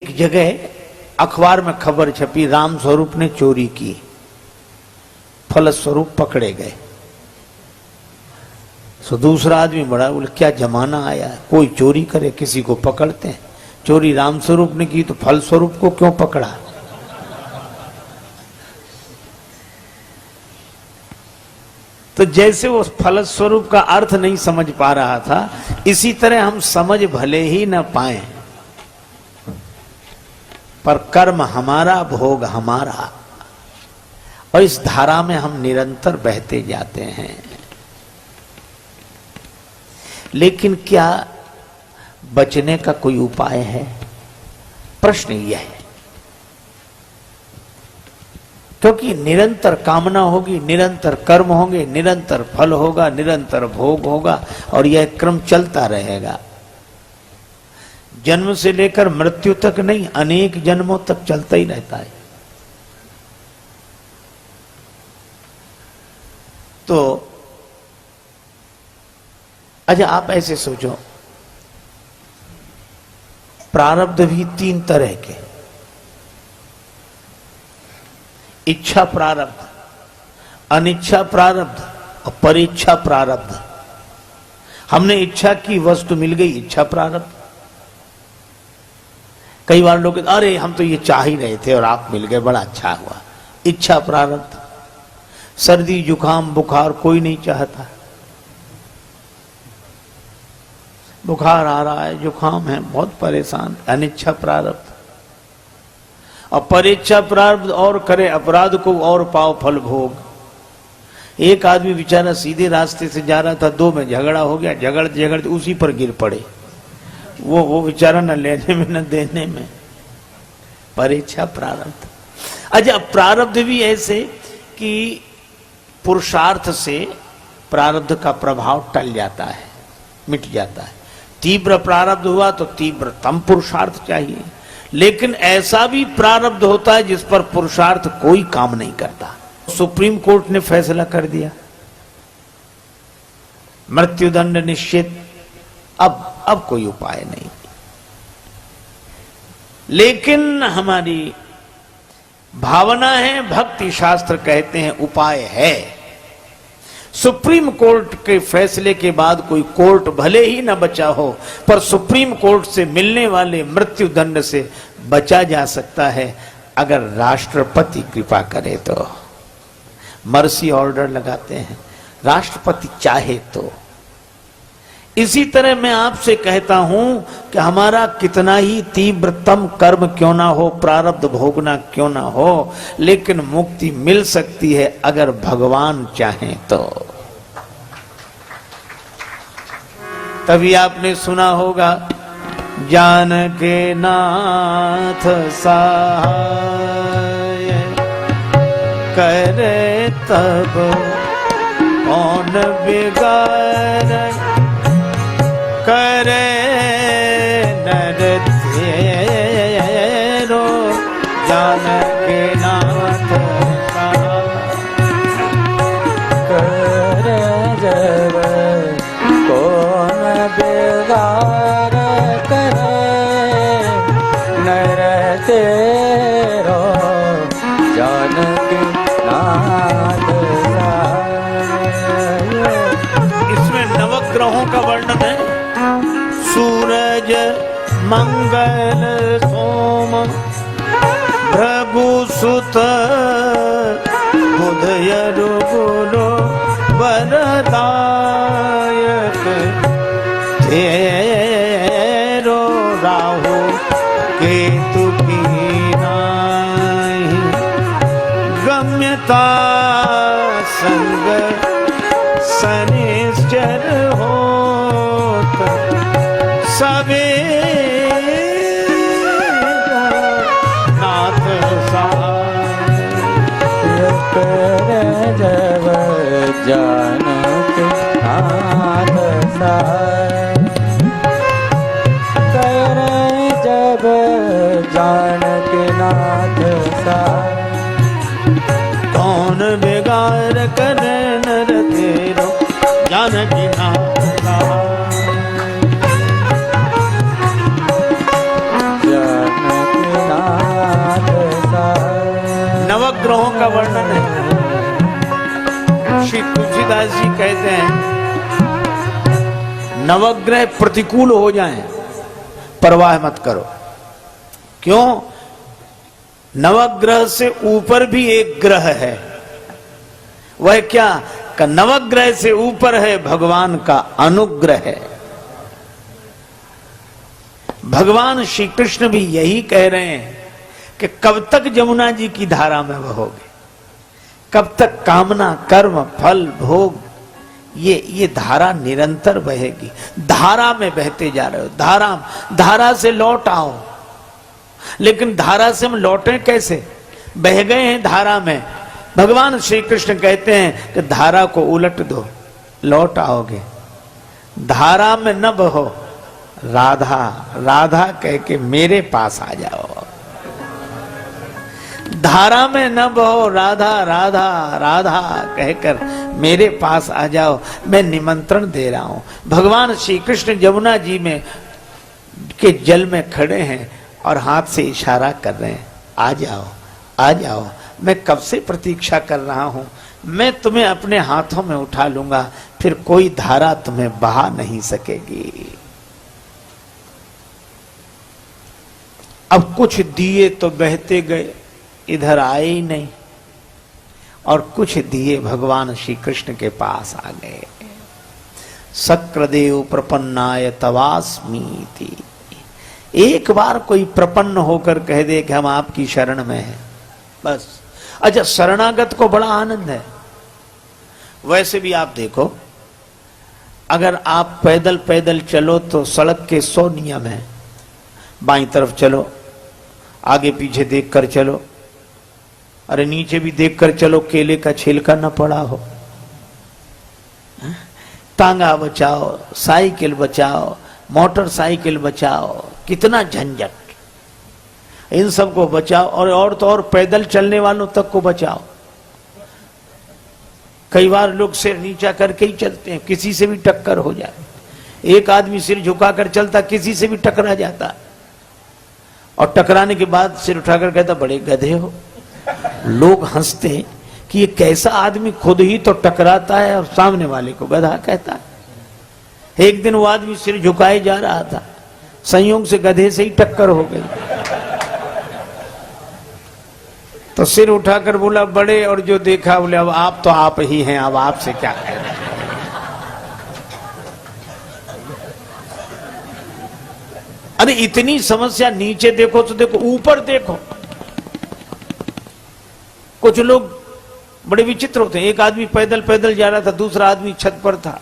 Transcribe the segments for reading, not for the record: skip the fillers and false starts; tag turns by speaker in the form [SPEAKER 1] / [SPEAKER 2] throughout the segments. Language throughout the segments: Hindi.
[SPEAKER 1] एक जगह अखबार में खबर छपी, राम स्वरूप ने चोरी की, फलस्वरूप पकड़े गए। तो दूसरा आदमी बड़ा बोले क्या जमाना आया, कोई चोरी करे किसी को पकड़ते हैं, चोरी राम स्वरूप ने की तो फलस्वरूप को क्यों पकड़ा। तो जैसे वो फलस्वरूप का अर्थ नहीं समझ पा रहा था, इसी तरह हम समझ भले ही न पाए पर कर्म हमारा, भोग हमारा, और इस धारा में हम निरंतर बहते जाते हैं। लेकिन क्या बचने का कोई उपाय है? प्रश्न यह है, क्योंकि निरंतर कामना होगी, निरंतर कर्म होंगे, निरंतर फल होगा, निरंतर भोग होगा, और यह क्रम चलता रहेगा। जन्म से लेकर मृत्यु तक नहीं, अनेक जन्मों तक चलता ही रहता है। तो अच्छा आप ऐसे सोचो, प्रारब्ध भी तीन तरह के, इच्छा प्रारब्ध, अनिच्छा प्रारब्ध और परीक्षा प्रारब्ध। हमने इच्छा की, वस्तु मिल गई, इच्छा प्रारब्ध। कई बार लोग अरे हम तो ये चाह ही रहे थे और आप मिल गए, बड़ा अच्छा हुआ, इच्छा प्रारब्ध। सर्दी जुकाम बुखार कोई नहीं चाहता, बुखार आ रहा है, जुकाम है, बहुत परेशान, अनिच्छा प्रारब्ध। और परीक्षा प्रारब्ध, और करे अपराध को और पाओ फल भोग। एक आदमी बेचारा सीधे रास्ते से जा रहा था, दो में झगड़ा हो गया, झगड़ते झगड़ते उसी पर गिर पड़े। वो बेचारा न लेने में न देने में, परीक्षा प्रारब्ध। अच्छा प्रारब्ध भी ऐसे कि पुरुषार्थ से प्रारब्ध का प्रभाव टल जाता है, मिट जाता है। तीव्र प्रारब्ध हुआ तो तीव्रतम पुरुषार्थ चाहिए, लेकिन ऐसा भी प्रारब्ध होता है जिस पर पुरुषार्थ कोई काम नहीं करता। सुप्रीम कोर्ट ने फैसला कर दिया, मृत्युदंड निश्चित, अब कोई उपाय नहीं। लेकिन हमारी भावना है, भक्ति शास्त्र कहते हैं उपाय है। सुप्रीम कोर्ट के फैसले के बाद कोई कोर्ट भले ही न बचा हो, पर सुप्रीम कोर्ट से मिलने वाले मृत्यु दंड से बचा जा सकता है अगर राष्ट्रपति कृपा करे तो। मर्सी ऑर्डर लगाते हैं, राष्ट्रपति चाहे तो। इसी तरह मैं आपसे कहता हूं कि हमारा कितना ही तीव्रतम कर्म क्यों ना हो, प्रारब्ध भोगना क्यों ना हो, लेकिन मुक्ति मिल सकती है अगर भगवान चाहें तो। तभी आपने सुना होगा, जानके नाथ सहाय करे तब कौन बिगाड़े, करे नर तेरो जानके नाथ
[SPEAKER 2] करे जब कौन बेगार, करे नर तेरो जानके नाथ।
[SPEAKER 1] इसमें नवग्रहों का वर्णन है। सूरज मंगल सोम भृगु सुत बुध यरु गुरु वरदायक, तेरो राहु केतु की नाहि, गम्यता संग शनिश्चर होत, सबे नाथ
[SPEAKER 2] करे जब जानके नाथ सहाय, करे जब जानके नाथ सहाय,
[SPEAKER 1] कौन बिगाड़ करे नर तेरो जानकी नाथ सहाय। नवग्रहों का वर्णन है। श्री तुलसीदास जी कहते हैं नवग्रह प्रतिकूल हो जाएं, परवाह मत करो। क्यों? नवग्रह से ऊपर भी एक ग्रह है। वह क्या? का नवग्रह से ऊपर है भगवान का अनुग्रह है। भगवान श्री कृष्ण भी यही कह रहे हैं कि कब तक जमुना जी की धारा में बहोगे, कब तक कामना कर्म फल भोग ये धारा निरंतर बहेगी। धारा में बहते जा रहे हो, धारा से लौट आओ। लेकिन धारा से हम लौटे कैसे? बह गए हैं धारा में। भगवान श्री कृष्ण कहते हैं कि धारा को उलट दो, लौट आओगे। धारा में न बहो, राधा राधा कह के मेरे पास आ जाओ। धारा में न बहो, राधा राधा राधा कहकर मेरे पास आ जाओ। मैं निमंत्रण दे रहा हूं। भगवान श्री कृष्ण जमुना जी में के जल में खड़े हैं और हाथ से इशारा कर रहे हैं, आ जाओ आ जाओ। मैं कब से प्रतीक्षा कर रहा हूं। मैं तुम्हें अपने हाथों में उठा लूंगा, फिर कोई धारा तुम्हें बहा नहीं सकेगी। अब कुछ दिए तो बहते गए, इधर आए ही नहीं, और कुछ दिए भगवान श्री कृष्ण के पास आ गए। सक्र प्रपन्नाय तवास्मीति। एक बार कोई प्रपन्न होकर कह दे कि हम आपकी शरण में हैं, बस। अच्छा, शरणागत को बड़ा आनंद है। वैसे भी आप देखो, अगर आप पैदल पैदल चलो तो सड़क के 100 नियम हैं। बाईं तरफ चलो, आगे पीछे देखकर चलो, अरे नीचे भी देखकर चलो, केले का छिलका न पड़ा हो। तांगा बचाओ, साइकिल बचाओ, मोटरसाइकिल बचाओ, कितना झंझट। इन सबको बचाओ, और तो और पैदल चलने वालों तक को बचाओ। कई बार लोग सिर नीचा करके ही चलते हैं, किसी से भी टक्कर हो जाए। एक आदमी सिर झुकाकर चलता, किसी से भी टकरा जाता, और टकराने के बाद सिर उठाकर कहता बड़े गधे हो। लोग हंसते हैं कि ये कैसा आदमी खुद ही तो टकराता है और सामने वाले को गधा कहता है। एक दिन वो आदमी सिर झुकाए जा रहा था, संयोग से गधे से ही टक्कर हो गई। तो सिर उठाकर बोला बड़े, और जो देखा बोले अब आप तो आप ही हैं, अब आपसे क्या कहना। अरे इतनी समस्या, नीचे देखो तो देखो, ऊपर देखो। कुछ लोग बड़े विचित्र होते हैं। एक आदमी पैदल पैदल जा रहा था, दूसरा आदमी छत पर था,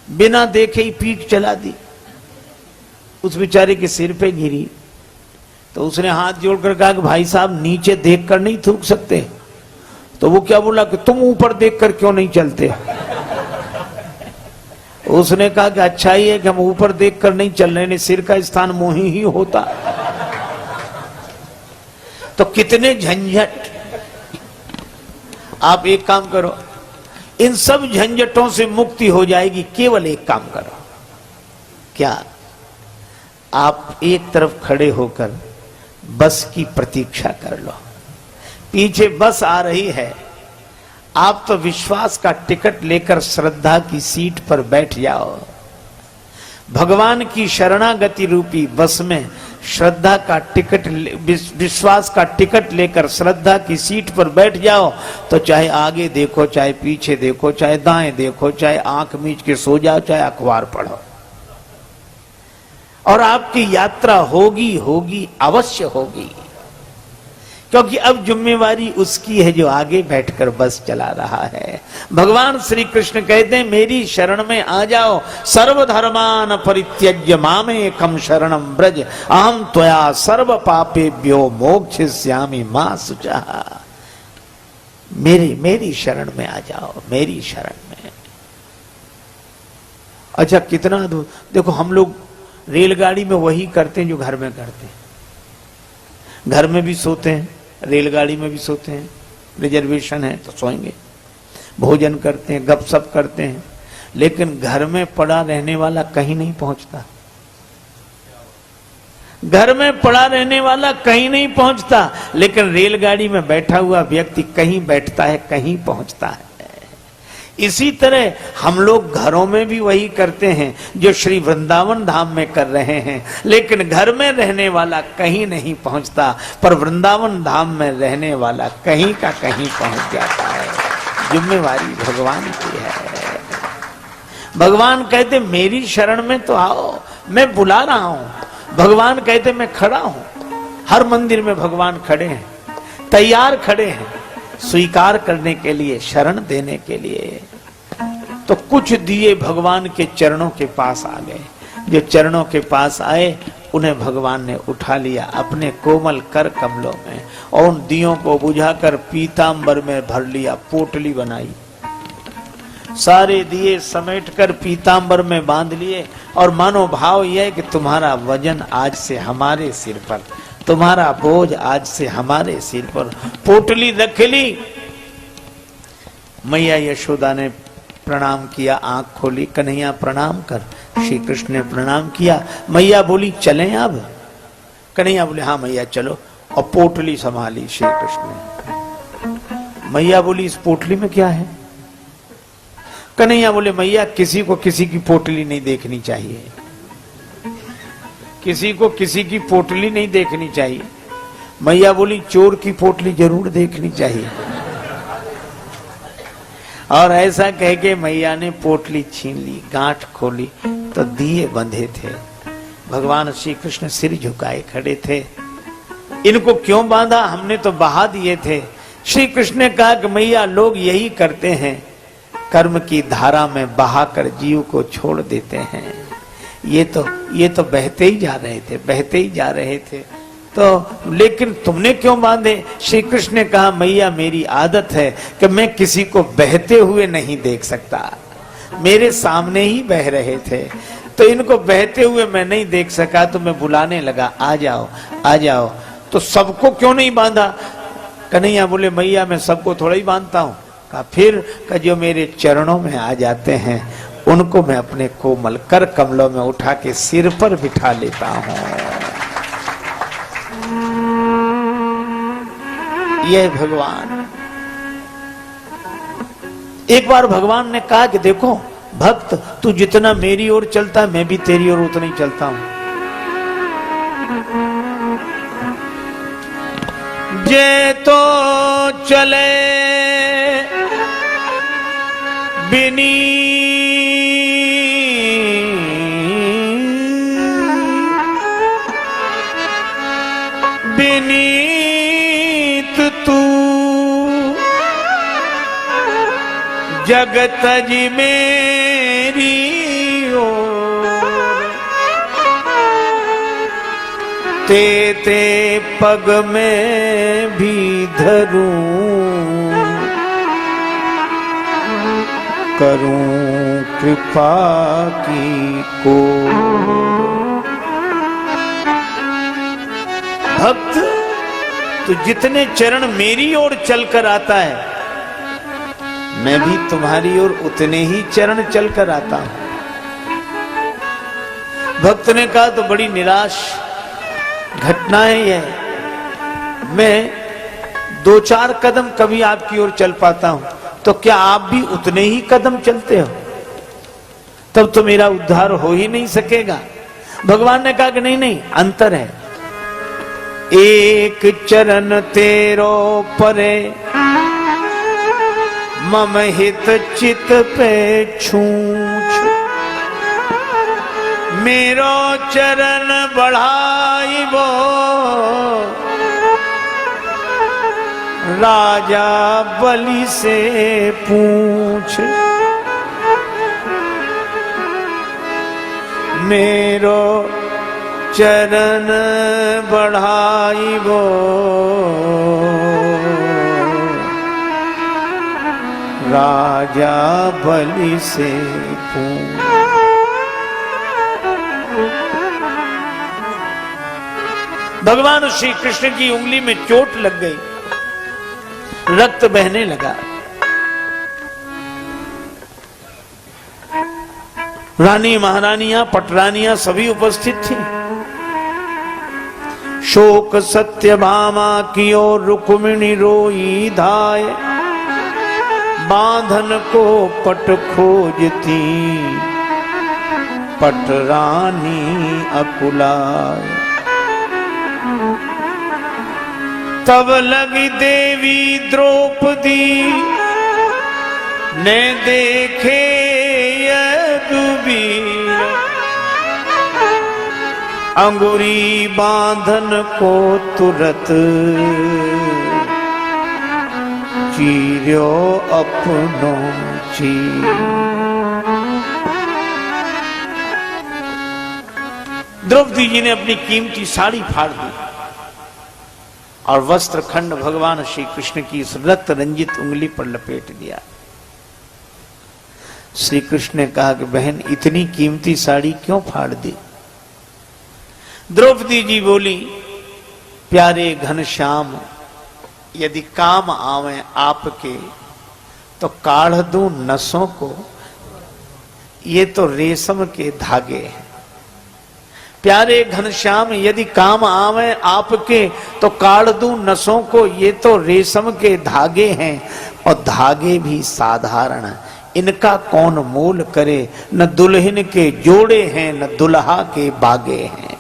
[SPEAKER 1] बिना देखे ही पीठ चला दी, उस बेचारे के सिर पे गिरी। तो उसने हाथ जोड़कर कहा कि भाई साहब नीचे देखकर नहीं थूक सकते। तो वो क्या बोला कि तुम ऊपर देखकर क्यों नहीं चलते। उसने कहा कि अच्छा ही है कि हम ऊपर देखकर नहीं चल रहे, ने सिर का स्थान मोही ही होता। तो कितने झंझट। आप एक काम करो, इन सब झंझटों से मुक्ति हो जाएगी। केवल एक काम करो, क्या? आप एक तरफ खड़े होकर बस की प्रतीक्षा कर लो। पीछे बस आ रही है, आप तो विश्वास का टिकट लेकर श्रद्धा की सीट पर बैठ जाओ। भगवान की शरणागति रूपी बस में श्रद्धा का टिकट, विश्वास का टिकट लेकर श्रद्धा की सीट पर बैठ जाओ। तो चाहे आगे देखो, चाहे पीछे देखो, चाहे दाएं देखो, चाहे आंख मीच के सो जाओ, चाहे अखबार पढ़ो, और आपकी यात्रा होगी होगी, अवश्य होगी। क्योंकि अब जिम्मेवारी उसकी है जो आगे बैठकर बस चला रहा है। भगवान श्री कृष्ण कहते हैं मेरी शरण में आ जाओ। सर्वधर्मान परित्यज्य मामेकम शरणम ब्रज, अहम त्वया सर्व पापेभ्यो मोक्षयिष्यामि मा शुचः। मेरी शरण में आ जाओ, मेरी शरण में। अच्छा, कितना देखो, हम लोग रेलगाड़ी में वही करते हैं जो घर में करते हैं। घर में भी सोते हैं, रेलगाड़ी में भी सोते हैं, रिजर्वेशन है तो सोएंगे, भोजन करते हैं, गपशप करते हैं, लेकिन घर में पड़ा रहने वाला कहीं नहीं पहुंचता। घर में पड़ा रहने वाला कहीं नहीं पहुंचता, लेकिन रेलगाड़ी में बैठा हुआ व्यक्ति कहीं बैठता है, कहीं पहुंचता है। इसी तरह हम लोग घरों में भी वही करते हैं जो श्री वृंदावन धाम में कर रहे हैं, लेकिन घर में रहने वाला कहीं नहीं पहुंचता, पर वृंदावन धाम में रहने वाला कहीं का कहीं पहुंच जाता है। जिम्मेवारी भगवान की है। भगवान कहते मेरी शरण में तो आओ, मैं बुला रहा हूं। भगवान कहते मैं खड़ा हूं। हर मंदिर में भगवान खड़े हैं, तैयार खड़े हैं स्वीकार करने के लिए, शरण देने के लिए। तो कुछ दिए भगवान के चरणों के पास आ गए। जो चरणों के पास आए उन्हें भगवान ने उठा लिया अपने कोमल कर कमलों में और उन दियों को बुझाकर पीतांबर में भर लिया, पोटली बनाई। सारे दिए समेटकर पीतांबर में बांध लिए और मानो भाव यह है कि तुम्हारा वजन आज से हमारे सिर पर, तुम्हारा बोझ आज से हमारे सिर पर। पोटली रख ली। मैया यशोदा ने प्रणाम किया, आंख खोली, कन्हैया प्रणाम कर। श्री कृष्ण ने प्रणाम किया। मैया बोली चलें अब? कन्हैया बोले हाँ मैया चलो, और पोटली संभाली श्री कृष्ण ने। मैया बोली इस पोटली में क्या है? कन्हैया बोले मैया किसी को किसी की पोटली नहीं देखनी चाहिए, किसी को किसी की पोटली नहीं देखनी चाहिए। मैया बोली चोर की पोटली जरूर देखनी चाहिए। और ऐसा कह के मैया ने पोटली छीन ली, गांठ खोली तो दिए बंधे थे। भगवान श्री कृष्ण सिर झुकाए खड़े थे। इनको क्यों बांधा? हमने तो बहा दिए थे। श्री कृष्ण ने कहा कि मैया लोग यही करते हैं, कर्म की धारा में बहाकर जीव को छोड़ देते हैं। ये तो बहते ही जा रहे थे, बहते ही जा रहे थे। तो लेकिन तुमने क्यों बांधे? श्री कृष्ण ने कहा मैया मेरी आदत है कि मैं किसी को बहते हुए नहीं देख सकता। मेरे सामने ही बह रहे थे तो इनको बहते हुए मैं नहीं देख सका, तो मैं बुलाने लगा आ जाओ आ जाओ। तो सबको क्यों नहीं बांधा? कन्हैया बोले मैया मैं सबको थोड़ा ही बांधता हूँ। कहा फिर जो मेरे चरणों में आ जाते हैं उनको मैं अपने कोमल कर कमलों में उठा के सिर पर बिठा लेता हूँ। यह भगवान। एक बार भगवान ने कहा कि देखो भक्त तू जितना मेरी ओर चलता है मैं भी तेरी ओर उतना ही चलता हूं। जे तो चले बिनी बिनीत तू जगत जी मेरी ओर ते ते पग में भी धरूं करूं कृपा की को। भक्त तू जितने चरण मेरी ओर चलकर आता है मैं भी तुम्हारी ओर उतने ही चरण चलकर आता हूं। भक्त ने कहा तो बड़ी निराश घटना है यह, मैं 2-4 कदम कभी आपकी ओर चल पाता हूं, तो क्या आप भी उतने ही कदम चलते हो? तब तो मेरा उद्धार हो ही नहीं सकेगा। भगवान ने कहा कि नहीं नहीं अंतर है। एक चरण तेरो परे मम हित चित पे छूछ मेरो चरण बढ़ाई वो राजा बलि से पूछ मेरो चरण बढ़ाई वो राजा बलि से पूछ। भगवान श्री कृष्ण की उंगली में चोट लग गई, रक्त बहने लगा। रानी महारानियां पटरानियां सभी उपस्थित थी। शोक सत्यभामा की ओर रुक्मिणी रोई धाय, बांधन को पट खोजती पट रानी अकुलाय। तब लगी देवी द्रौपदी ने देखे यदुवीर, अंगुरी बांधन को तुरत चीर्यो अपनो चीर। द्रौपदी जी ने अपनी कीमती साड़ी फाड़ दी और वस्त्र खंड भगवान श्री कृष्ण की इस रक्त रंजित उंगली पर लपेट दिया। श्री कृष्ण ने कहा कि बहन इतनी कीमती साड़ी क्यों फाड़ दी? द्रौपदी जी बोली, प्यारे घनश्याम, यदि काम आवे आपके तो काढ़ दूं नसों को, ये तो रेशम के धागे हैं। प्यारे घनश्याम, यदि काम आवे आपके तो काढ़ दूं नसों को, ये तो रेशम के धागे हैं और धागे भी साधारण, इनका कौन मोल करे। न दुल्हन के जोड़े हैं न दुल्हा के बागे हैं।